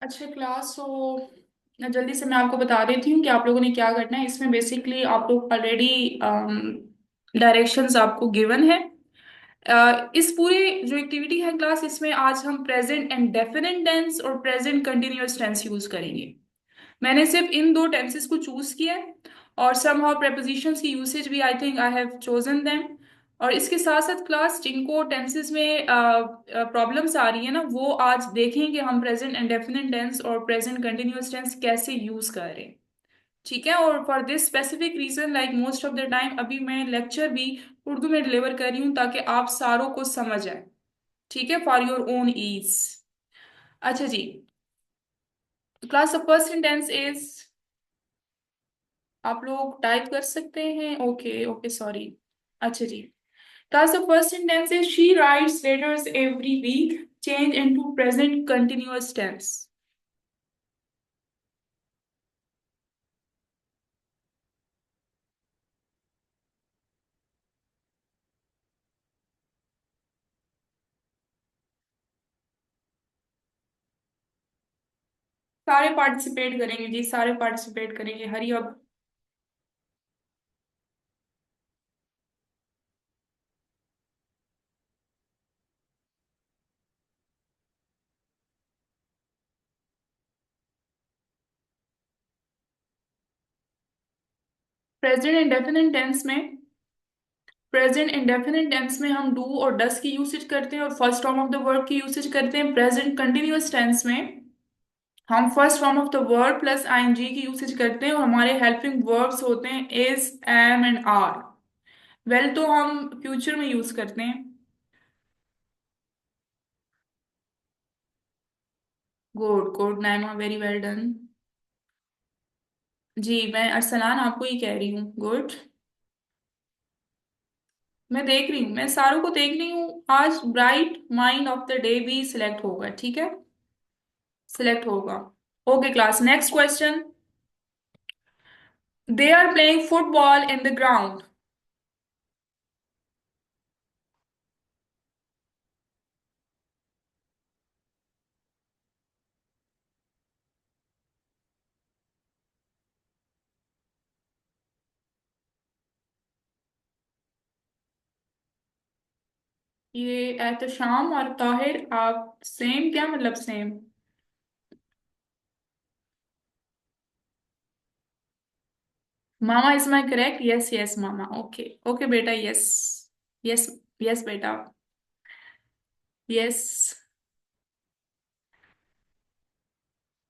अच्छा क्लास जल्दी से मैं आपको बता देती हूँ कि आप लोगों ने क्या करना है। इसमें बेसिकली आप लोग ऑलरेडी डायरेक्शंस आपको गिवन है। इस पूरे जो एक्टिविटी है क्लास, इसमें आज हम प्रेजेंट एंड डेफिनेट टेंस और प्रेजेंट कंटिन्यूअस टेंस यूज करेंगे। मैंने सिर्फ इन दो टेंसेस को चूज किया है और समहाउ प्रेपोजिशंस की यूसेज भी I think I have chosen them. और इसके साथ साथ क्लास जिनको टेंसेस में प्रॉब्लम्स आ रही है ना, वो आज देखें कि हम प्रेजेंट इंडेफिनिट टेंस और प्रेजेंट कंटिन्यूअस टेंस कैसे यूज कर रहे हैं। ठीक है। और for this specific reason like most of the time अभी मैं लेक्चर भी उर्दू में डिलीवर कर रही हूँ ताकि आप सारों को समझ आए। ठीक है, फॉर योर ओन ईज। अच्छा जी, class of first tense is, आप लोग टाइप कर सकते हैं। Okay okay sorry. अच्छा जी, class the first tense is she writes letters every week, change into present continuous tense. सारे पार्टिसिपेट करेंगे जी, सारे पार्टिसिपेट करेंगे। हरी अब। प्रेजेंट इंडेफिनिट टेंस में, प्रेजेंट इंडेफिनिट टेंस में हम डू और डस की यूसेज करते हैं और first form of the verb की यूसेज करते हैं। प्रेजेंट कंटिन्यूअस टेंस में हम first form of the verb plus ING की यूसेज करते हैं और हमारे हेल्पिंग वर्ब्स होते हैं is, am and are. Well तो हम फ्यूचर में यूज करते हैं। Good good Naima, very well done. जी मैं अरसलान आपको ही कह रही हूँ, गुड। मैं देख रही हूँ, मैं सारों को देख रही हूँ। आज bright mind of the day भी सिलेक्ट होगा, ठीक है, सिलेक्ट होगा। Okay class, next question. They are playing football in the ground. ये एहतशाम और ताहिर, आप सेम, क्या मतलब same? Ma'am is my correct? Yes yes ma'am, okay okay बेटा, यस यस यस बेटा, यस।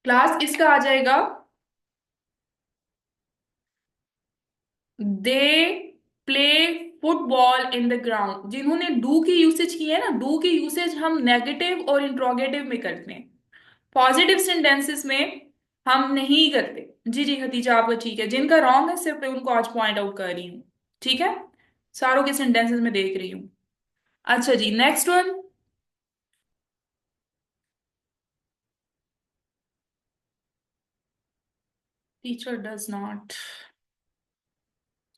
क्लास इसका आ जाएगा, they play football in the ground. जिन्होंने डू की यूसेज की है ना, डू की यूसेज हम नेगेटिव और इंट्रोगेटिव में करते हैं, पॉजिटिव सेंटेंसेस में हम नहीं करते। जी जी हतीजा, आपका ठीक है। जिनका रॉन्ग है सिर्फ मैं उनको आज पॉइंट आउट कर रही हूँ। ठीक है, सारों के सेंटेंसेस में देख रही हूँ। अच्छा जी, next one. Teacher does not.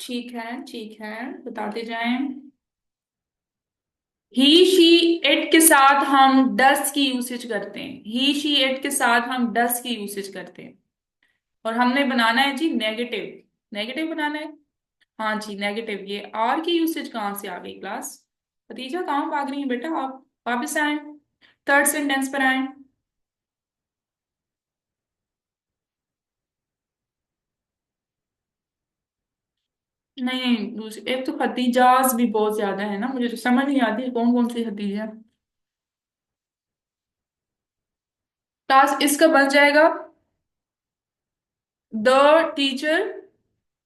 ठीक है ठीक है, बताते जाएं। ही शी इट के साथ हम डस की यूसेज करते हैं। ही शी इट के साथ हम डस की यूसेज करते हैं और हमने बनाना है जी नेगेटिव। नेगेटिव बनाना है। हाँ जी नेगेटिव। ये आर की यूसेज कहाँ से आ गई क्लास? भतीजा कहाँ भाग रही है बेटा आप? वापस आए, थर्ड सेंटेंस पर आए। नहीं नहीं, दूसरी एक तो खतीजाज भी बहुत ज्यादा है ना, मुझे तो समझ नहीं आती कौन कौन सी खतीजा। क्लास इसका बन जाएगा, द टीचर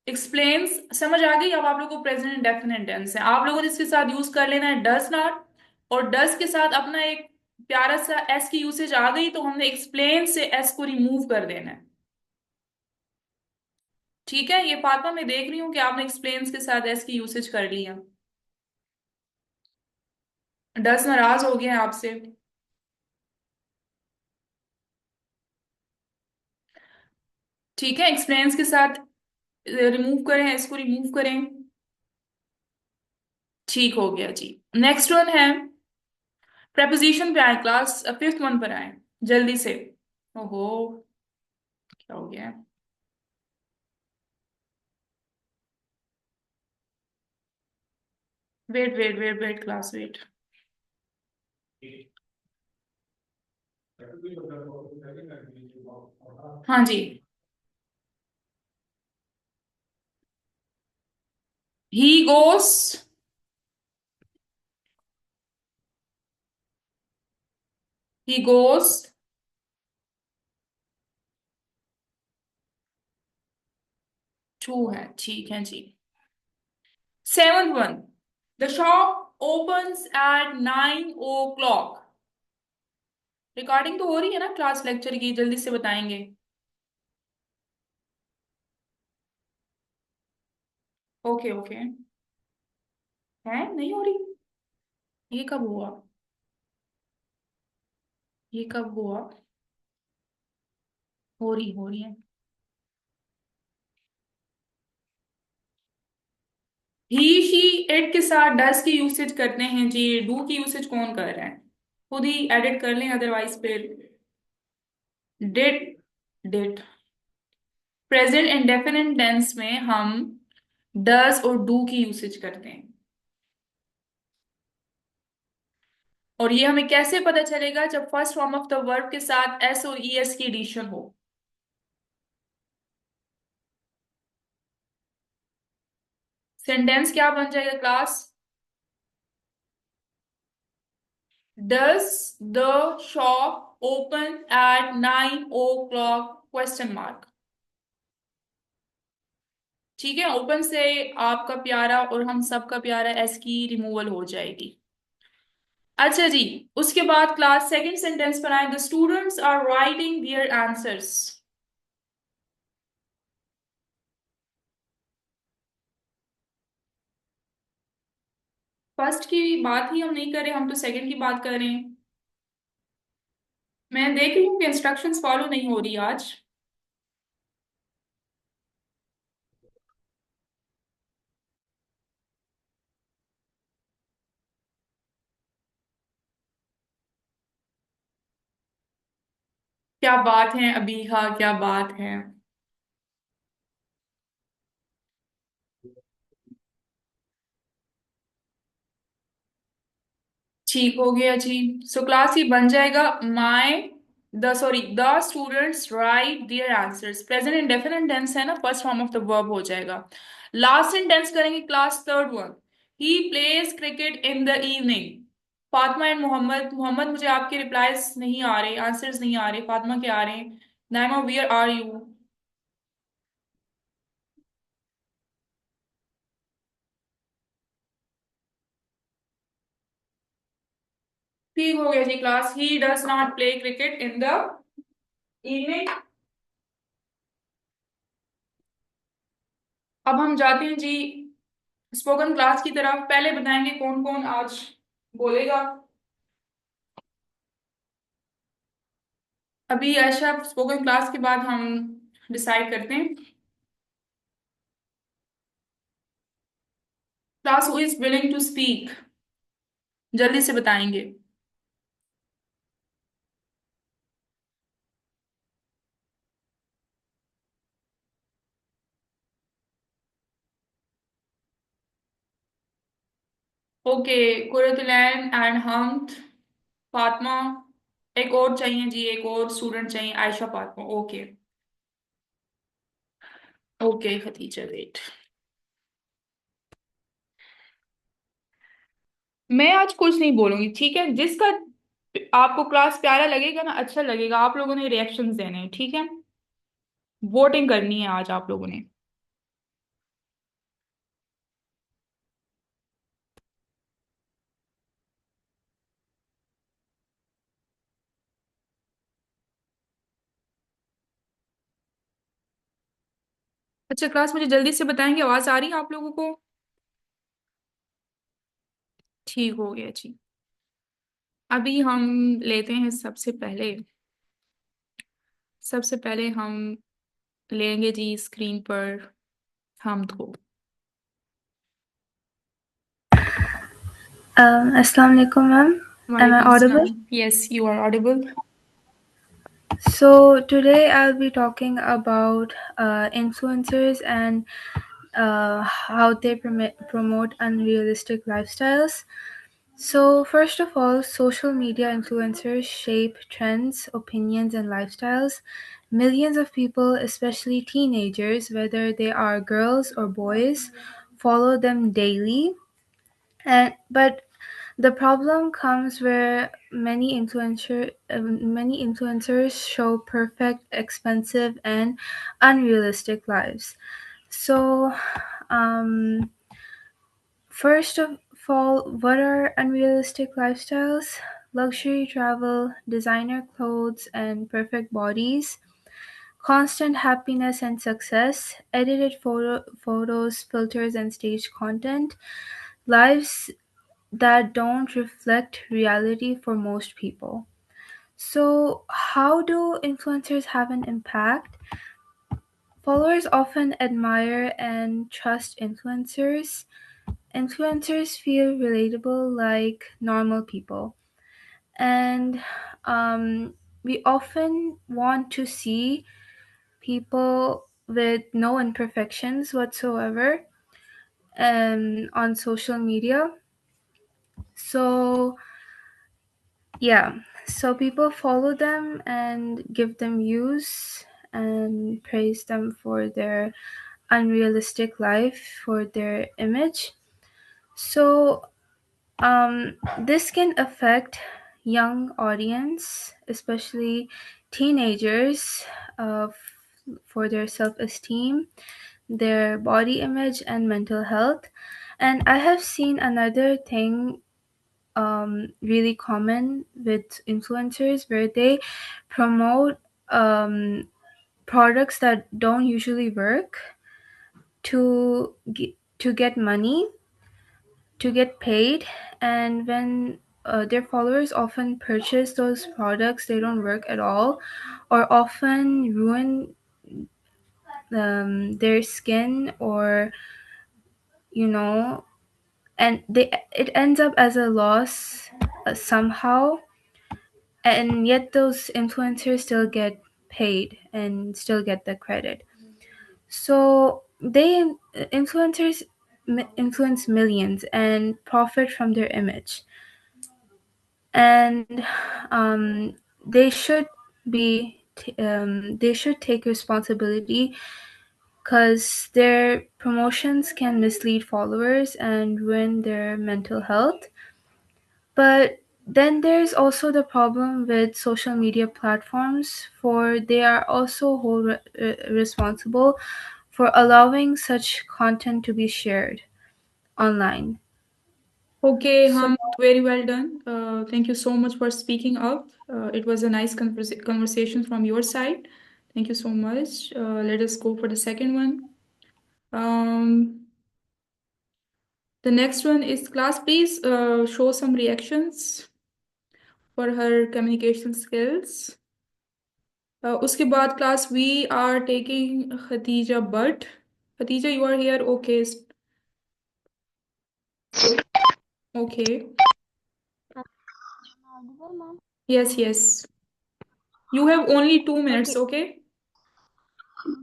एक्सप्लेन्स। समझ आ गई अब आप लोगों को? प्रेजेंट डेफिनेट टेंस है, आप लोगों ने इसके साथ यूज कर लेना है डज नॉट, और डज के साथ अपना एक प्यारा सा एस की यूसेज आ गई तो हमने एक्सप्लेन से एस को रिमूव कर देना है। ठीक है, ये फातिमा मैं देख रही हूँ कि आपने एक्सप्लेन्स के साथ एस की यूसेज कर ली है। डज नाराज हो गया है आपसे। ठीक है, एक्सप्लेन्स के साथ रिमूव करें, एस को रिमूव करें। ठीक हो गया जी। नेक्स्ट वन है, प्रेपोजिशन पे आए क्लास, फिफ्थ वन पर आए जल्दी से। ओहो, क्या हो गया? Wait wait wait wait class wait. हाँ जी। ही गोस ही गोस टू है, ठीक है जी। Seventh one, the shop opens at 9 o'clock। Recording तो हो रही है ना क्लास लेक्चर की, जल्दी से बताएंगे। Okay okay. है नहीं हो रही? ये कब हुआ? ये कब हुआ? हो रही है। ही शी इट के साथ डस की यूसेज करते हैं जी, डू की यूसेज कौन कर रहा है? खुद ही एडिट कर लें, अदरवाइज फिर did did. Present indefinite tense में हम डज और डू की यूसेज करते हैं। और ये हमें कैसे पता चलेगा? जब first form of the verb के साथ एस और ई एस की एडिशन हो। सेंटेंस क्या बन जाएगा class? Does the shop open at 9 o'clock question mark. ठीक है, ओपन से आपका प्यारा और हम सबका प्यारा एस की रिमूवल हो जाएगी। अच्छा जी, उसके बाद क्लास सेकंड सेंटेंस पर आए, the students are writing their answers. First की बात ही हम नहीं कर रहे, हम तो सेकंड की बात कर रहे हैं। मैं देख रही हूँ कि इंस्ट्रक्शंस फॉलो नहीं हो रही आज। क्या बात है अबीहा, क्या बात है। ठीक हो गया जी। सो क्लास ही बन जाएगा, my the students write their answers. Present indefinite tense है ना, first form of the verb हो जाएगा। लास्ट सेंटेंस करेंगे class third one, he plays cricket in the evening. Fatima and Mohammad, Mohammad मुझे आपके रिप्लाईज नहीं आ रहे, आंसर्स नहीं आ रहे, फातिमा के आ रहे हैं। Naima where are you? ठीक हो गया जी class, he does not play cricket in the evening. अब हम जाते हैं जी स्पोकन क्लास की तरफ। पहले बताएंगे कौन कौन आज बोलेगा। अभी आयशा, स्पोकन क्लास के बाद हम डिसाइड करते हैं। Class who is willing to speak, जल्दी से बताएंगे। Okay, Qurratulain and Hamad, Fatima. एक और चाहिए जी, एक और स्टूडेंट चाहिए, Ayesha Fatima. Okay okay Khatija, wait. मैं आज कुछ नहीं बोलूंगी, ठीक है? जिसका आपको क्लास प्यारा लगेगा ना, अच्छा लगेगा, आप लोगों ने रिएक्शंस देने हैं, ठीक है? वोटिंग करनी है आज आप लोगों ने। अच्छा क्लास, मुझे जल्दी से बताएंगे, आवाज आ रही है आप लोगों को? ठीक हो गया जी। अभी हम लेते हैं सबसे पहले हम लेंगे जी स्क्रीन पर हम को। Assalamu alaikum, ma'am. Am I वालेकुम audible? सलाम, yes you are audible. So today I'll be talking about influencers and how they promote unrealistic lifestyles. So, first of all, social media influencers shape trends, opinions, and lifestyles. Millions of people, especially teenagers, whether they are girls or boys, follow them daily. But the problem comes where many influencers show perfect, expensive, and unrealistic lives. So, um, first of all, what are unrealistic lifestyles? Luxury travel, designer clothes, and perfect bodies, constant happiness and success, edited photos, filters, and staged content, lives that don't reflect reality for most people. So, how do influencers have an impact? Followers often admire and trust influencers. Influencers feel relatable like normal people. And um, we often want to see people with no imperfections whatsoever on social media. So, yeah, so people follow them and give them views and praise them for their unrealistic life, for their image. So, this can affect young audience, especially teenagers, for their self-esteem, their body image, and mental health. And I have seen another thing really common with influencers where they promote products that don't usually work to get money, to get paid, and when their followers often purchase those products, they don't work at all, or often ruin their skin, or you know, and they it ends up as a loss somehow, and yet those influencers still get paid and still get the credit. So influencers influence millions and profit from their image, and they should they should take responsibility because their promotions can mislead followers and ruin their mental health. But then there's also the problem with social media platforms, for they are also responsible for allowing such content to be shared online. Okay, So Hamid, very well done. Thank you so much for speaking up. It was a nice conversation from your side. Thank you so much. Let us go for the second one. Um, the next one is class. Please show some reactions for her communication skills. उसके बाद class we are taking Khadija Butt. Khadija, you are here. Okay. Okay. Audible, ma'am? Yes, yes. You have only 2 minutes, Okay, okay?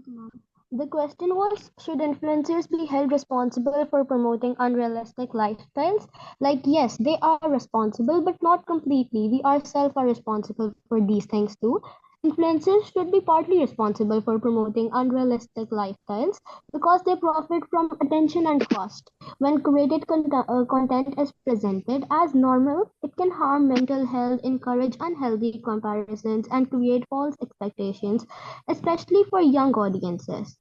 ma'am. The question was, should influencers be held responsible for promoting unrealistic lifestyles? Like, yes, they are responsible, but not completely. We ourselves are responsible for these things too. Influencers should be partly responsible for promoting unrealistic lifestyles because they profit from attention and cost. When created content is presented as normal, it can harm mental health, encourage unhealthy comparisons, and create false expectations, especially for young audiences.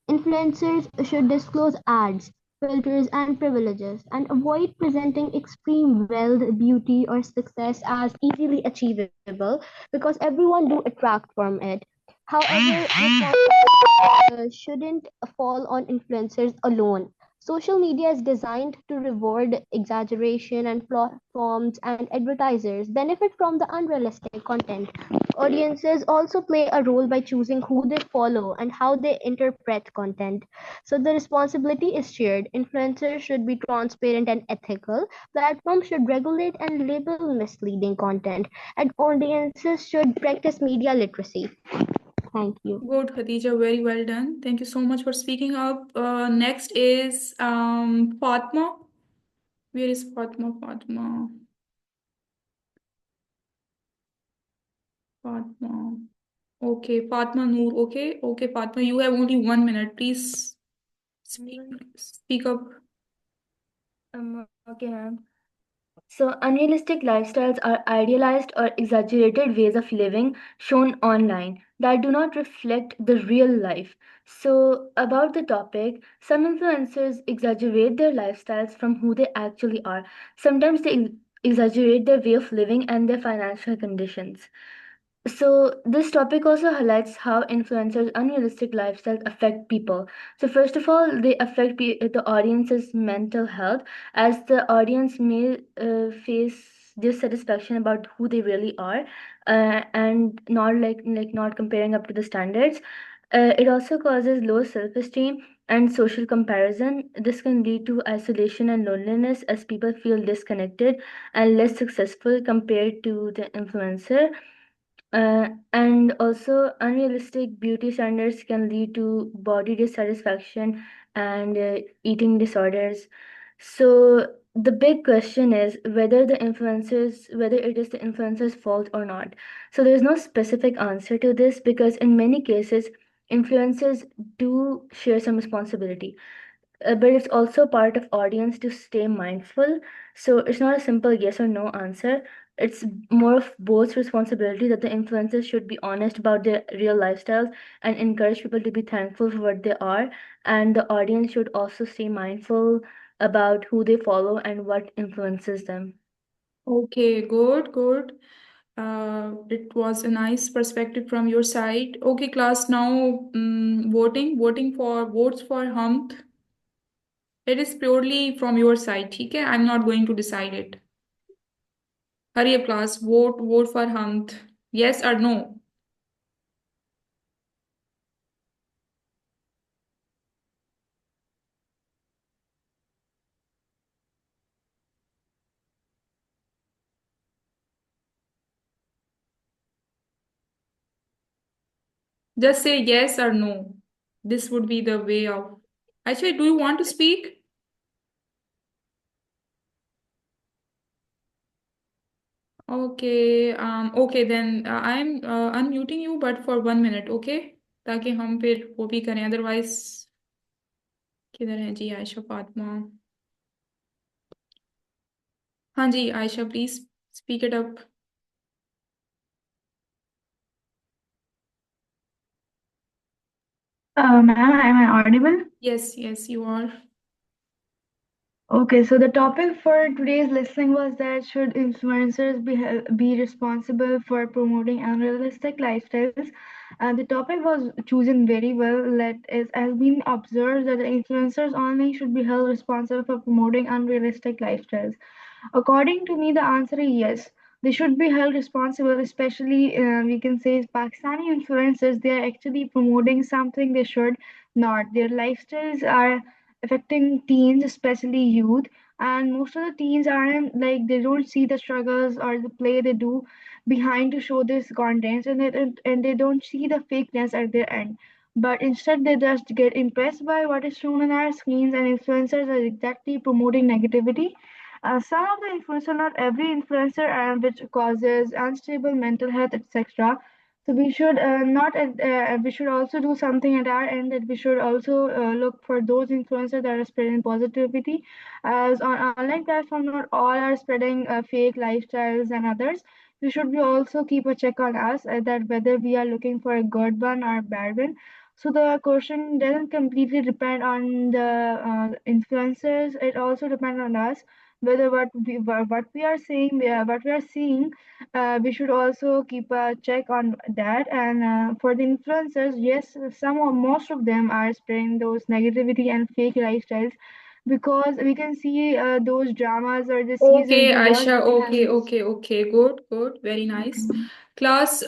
Influencers should disclose ads, filters, and privileges, and avoid presenting extreme wealth, beauty, or success as easily achievable because everyone do attract from it. However, responsibility shouldn't fall on influencers alone. Social media is designed to reward exaggeration, and platforms and advertisers benefit from the unrealistic content. Audiences also play a role by choosing who they follow and how they interpret content. So the responsibility is shared. Influencers should be transparent and ethical. Platforms should regulate and label misleading content. And audiences should practice media literacy. Thank you. Good, Khadija, very well done. Thank you so much for speaking up. Next is Fatma. Where is Fatma? Fatma. Okay, Fatma Noor. Okay, Fatma, you have only 1 minute. Please speak speak up. Okay, ma'am. So, unrealistic lifestyles are idealized or exaggerated ways of living shown online that do not reflect the real life. So, about the topic, some influencers exaggerate their lifestyles from who they actually are. Sometimes they exaggerate their way of living and their financial conditions. So, this topic also highlights how influencers' unrealistic lifestyles affect people. So, first of all, they affect the audience's mental health, as the audience may face dissatisfaction about who they really are, and not not comparing up to the standards. It also causes low self-esteem and social comparison. This can lead to isolation and loneliness as people feel disconnected and less successful compared to the influencer. And also, unrealistic beauty standards can lead to body dissatisfaction and eating disorders. So, the big question is whether it is the influencer's fault or not. So, there's no specific answer to this because in many cases, influencers do share some responsibility, but it's also part of audience to stay mindful. So it's not a simple yes or no answer. It's more of both responsibility that the influencers should be honest about their real lifestyles and encourage people to be thankful for what they are, and the audience should also stay mindful about who they follow and what influences them. Okay, good. It was a nice perspective from your side. Okay, class, now voting for votes for Hamd. It is purely from your side, okay? I'm not going to decide it. Hurry up, class. Vote for Hamd. Yes or no? Just say yes or no. This would be the way of. Actually, do you want to speak? Okay, then I'm unmuting you, but for 1 minute, okay? ताकि हम फिर वो भी करें, otherwise किधर है जी आयशा फातिमा? हाँ जी Ayesha, please speak it up. Ma'am, am I audible? Yes, you are. Okay, so the topic for today's listening was that should influencers be responsible for promoting unrealistic lifestyles? And the topic was chosen very well. That is, has been observed that the influencers only should be held responsible for promoting unrealistic lifestyles. According to me, the answer is yes. They should be held responsible, especially we can say Pakistani influencers. They are actually promoting something they should not. Their lifestyles are affecting teens, especially youth, and most of the teens aren't like they don't see the struggles or the play they do behind to show this content, and they don't see the fakeness at their end. But instead, they just get impressed by what is shown on our screens, and influencers are exactly promoting negativity. Some of the influencer, not every influencer, which causes unstable mental health, etc. So we should not. We should also do something at our end that we should also look for those influencers that are spreading positivity. As on online platform, not all are spreading fake lifestyles and others. We should be also keep a check on us that whether we are looking for a good one or a bad one. So the question doesn't completely depend on the influencers. It also depends on us whether what we are saying what we are seeing, we should also keep a check on that. And for the influencers, yes, some or most of them are spreading those negativity and fake lifestyles. because we can see those dramas or the series Okay, we watch, Aisha. they have Okay, this. okay, okay. Good, good. Very nice. Class,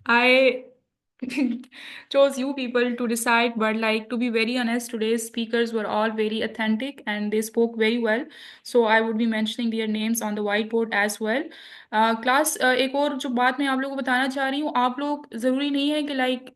I chose you people to decide, but like to be very honest, today's speakers were all very authentic and they spoke very well. So I would be mentioning their names on the whiteboard as well. Class, एक और जो बात मैं आप लोगों को बताना चाह रही हूँ, आप लोग जरूरी नहीं है कि like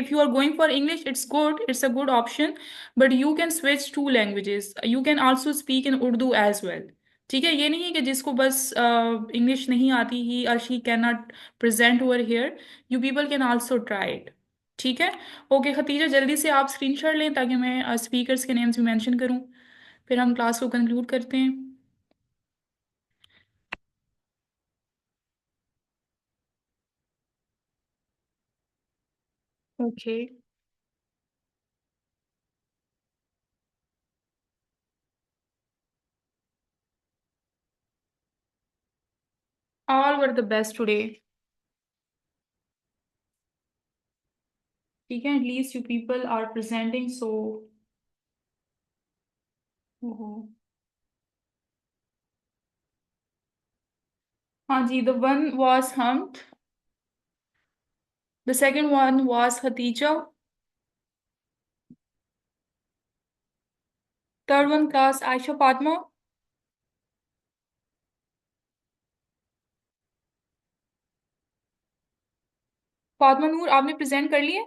if you are going for English, it's good, it's a good option, but you can switch two languages. You can also speak in Urdu as well. ठीक है, ये नहीं है कि जिसको बस इंग्लिश नहीं आती ही और she can not present over here, you people can also try it. ठीक है। ओके खतीजा, जल्दी से आप स्क्रीनशॉट लें ताकि मैं स्पीकर्स के नेम्स भी मेंशन करूं, फिर हम क्लास को कंक्लूड करते हैं। Okay, all over the best today. ठीक है, at least you people are presenting so. हाँ जी, the one was Hamd, the second one was Hatija, third one class Aisha Fatma, Fatima नूर आपने प्रेजेंट कर लिए?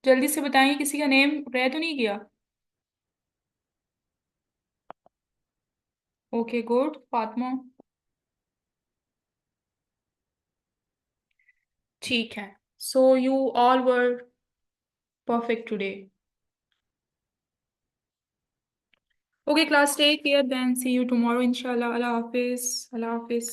जल्दी से बताइए, किसी का नेम रह तो नहीं गया? Okay good, Fatima. ठीक है, so you all were perfect today. Okay class, take care then, see you tomorrow इंशाल्लाह। अल्लाह हाफिज, अल्लाह हाफिज।